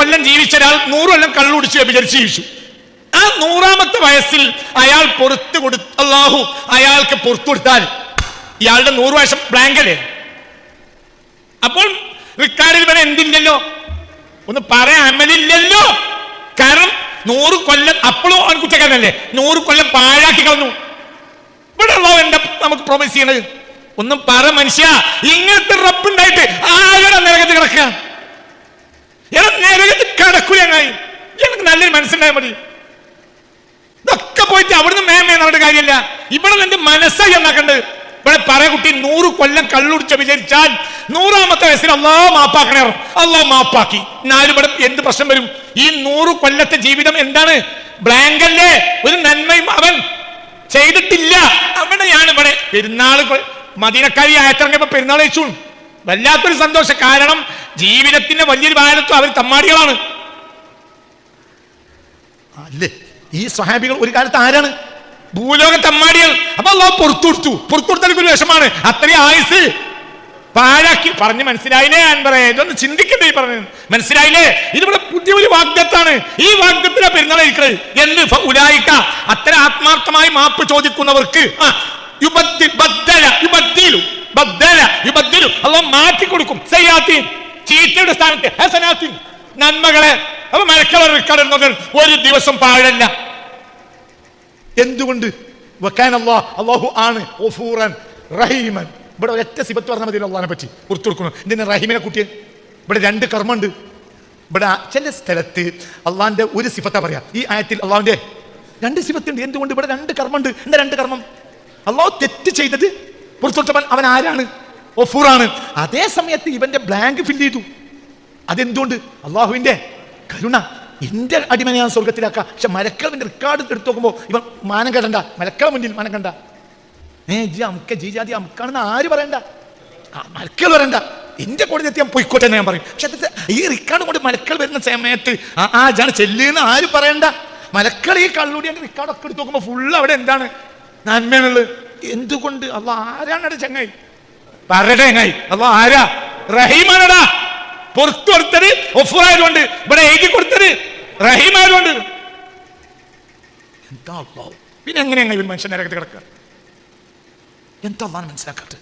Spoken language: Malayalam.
കൊല്ലം ജീവിച്ച ഒരാൾ 100 കൊല്ലം കള്ളുടിച്ച് വ്യഭിചരിച്ച് ജീവിച്ചു. ആ 100ാമത്തെ വയസ്സിൽ അയാൾ പുറത്തു കൊടുത്ത് അല്ലാഹു അയാൾക്ക് പുറത്തു കൊടുത്താൽ ഇയാളുടെ 100 വയസ്സ് ബ്ലാങ്കല്ലേ? അപ്പോൾ റിക്കാർഡിൽ വരെ എന്തില്ലല്ലോ, ഒന്ന് പറയാൻ അമലില്ലല്ലോ. കാരണം 100 കൊല്ലം അപ്പോഴും അവൻ കുറ്റക്കാരനല്ലേ, 100 കൊല്ലം പാഴാക്കി കളഞ്ഞു. ഇവിടെ ഉള്ളോ എന്താ നമുക്ക് പ്രൊമൈസ് ചെയ്യണത്? ഒന്നും പറ മനുഷ്യ. ഇങ്ങനത്തെ റബ്ബുണ്ടായിട്ട് ആരുടെ നരകത്തിൽ കിടക്കുക? നരകത്തിൽ കിടക്കൂലങ്ങായി. എനിക്ക് നല്ലൊരു മനസ്സുണ്ടായാൽ മതി. ഇതൊക്കെ പോയിട്ട് അവിടുന്ന് മേമേ നടന്ന കാര്യമില്ല. ഇവിടെ എന്റെ മനസ്സായി എന്നാക്കണ്ട്. ഇവിടെ പറ കുട്ടി 100 കൊല്ലം കള്ളുടിച്ച് വിചാരിച്ചാൽ 100ാമത്തെ വയസ്സിൽ അല്ലാഹു മാപ്പാക്കണേ. അല്ലാഹു മാപ്പാക്കി. എന്നാലും ഇവിടെ എന്ത് പ്രശ്നം വരും? ഈ 100 കൊല്ലത്തെ ജീവിതം എന്താണ്? ബ്ലാങ്കല്ലേ? ഒരു നന്മയും അവൻ ചെയ്തിട്ടില്ല. അവിടെയാണ് ഇവിടെ പെരുന്നാൾ. മദീനക്കാരി ആയത്തിറങ്ങിയപ്പോ പെരുന്നാൾ കഴിച്ചു. വല്ലാത്തൊരു സന്തോഷം. കാരണം ജീവിതത്തിന്റെ വലിയൊരു ഭാഗത്തും അവർ തമ്മാടികളാണ് അല്ലേ? ഈ സ്വഹാബികൾ ഒരു കാലത്ത് ആരാണ്? ഭൂലോക തമ്മാടികൾ. അപ്പൊ അല്ലാഹു പുറത്തു കൊടുത്താൽ ഒരു വിഷമാണ്. അത്രയും ആയുസ് പാഴാക്കി. പറഞ്ഞ് മനസ്സിലായില്ലേ? ഞാൻ പറയാം, ഇതൊന്ന് ചിന്തിക്കണ്ടേ? ഈ പറഞ്ഞത് മനസ്സിലായില്ലേ? ഇതിവിടെ പുതിയൊരു വാഗ്ദത്താണ്. ഈ വാഗ്ദത്തിനാ പെരുന്നാൾ കഴിക്കുന്നത്. എന്ത് ഉലായിക്ക? അത്ര ആത്മാർത്ഥമായി മാപ്പ് ചോദിക്കുന്നവർക്ക് അല്ലാഹു മാറ്റി കൊടുക്കും. സയ്യാത്തീൻ, ചീത്തയുടെ സ്ഥാനത്ത് ഹസനാത്തീൻ, നന്മകളെ. അപ്പൊ മലക്കളർ റിക്കാർഡ് ഒരു ദിവസം പാഴല്ല. എന്തുകൊണ്ട്? അല്ലാഹു ആണ് ഗഫൂറൻ റഹീമൻ. ഇവിടെ ഒരൊറ്റ സിഫത്ത് പറഞ്ഞാൽ മതി അള്ളാഹിനെ പറ്റി പുറത്തു കൊടുക്കണം. ഇതിന് റഹീമിനെ കുട്ടിയെ ഇവിടെ 2 കർമ്മമുണ്ട്. ഇവിടെ ചില സ്ഥലത്ത് അള്ളാഹിന്റെ ഒരു സിഫത്താ പറയാ. ഈ ആയത്തിൽ അള്ളാഹുവിന്റെ 2 സിഫത്തുണ്ട്. എന്തുകൊണ്ട്? ഇവിടെ 2 കർമ്മമുണ്ട്. എന്താ 2 കർമ്മം? അള്ളാഹു തെറ്റ് ചെയ്തത് പുറത്തു കൊടുത്തവൻ അവൻ ആരാണ്? ഗഫൂറാണ്. അതേ സമയത്ത് ഇവന്റെ ബ്ലാങ്ക് ഫില്ല് ചെയ്തു. അതെന്തുകൊണ്ട്? അള്ളാഹുവിന്റെ കരുണ. എന്റെ അടിമനെ ഞാൻ സ്വർഗത്തിലാക്കാം. പക്ഷെ മലക്കളവിന്റെ റെക്കോർഡ് എടുത്തു നോക്കുമ്പോ ഇവൻ മാനം കണ്ടണ്ട. മലക്കള മുന്നിൽ മാനം കണ്ട ജീജാതി അമുക്കാണെന്ന് ആര് പറയണ്ട, മലക്കൾ പറയണ്ട. എന്റെ കോടതി എത്തി ഞാൻ പൊയ്ക്കോട്ടെ എന്ന് ഞാൻ പറയും. പക്ഷെ ഈ റിക്കാർഡ് കൊണ്ട് മലക്കൾ വരുന്ന സമയത്ത് ജാണ് ചെല്ലുന്ന ആര് പറയണ്ട. മലക്കൾ ഈ കള്ളുടിയുടെ റിക്കാർഡൊക്കെ എടുത്ത് നോക്കുമ്പോ ഫുള്ള് അവിടെ എന്താണ്? നന്മയാണുള്ളത്. എന്തുകൊണ്ട്? അള്ളാഹ് ആരാണ് ചങ്ങായി? പറയട്ടെ ചങ്ങായി, അള്ളാഹ് ആരാ? റഹീമാനടാ. പുറത്തു കൊടുത്തത് ഗഫൂറായതുകൊണ്ട്, ഇവിടെ എഴുതി കൊടുത്തത് റഹീമായതുകൊണ്ട്. എന്താ അള്ളാഹു? പിന്നെ എങ്ങനെയാ ഇവൻ മനുഷ്യൻ നരകത്തിൽ കിടക്കുക? എന്താ അള്ളാഹ് മനസ്സിലാക്കാത്തത്?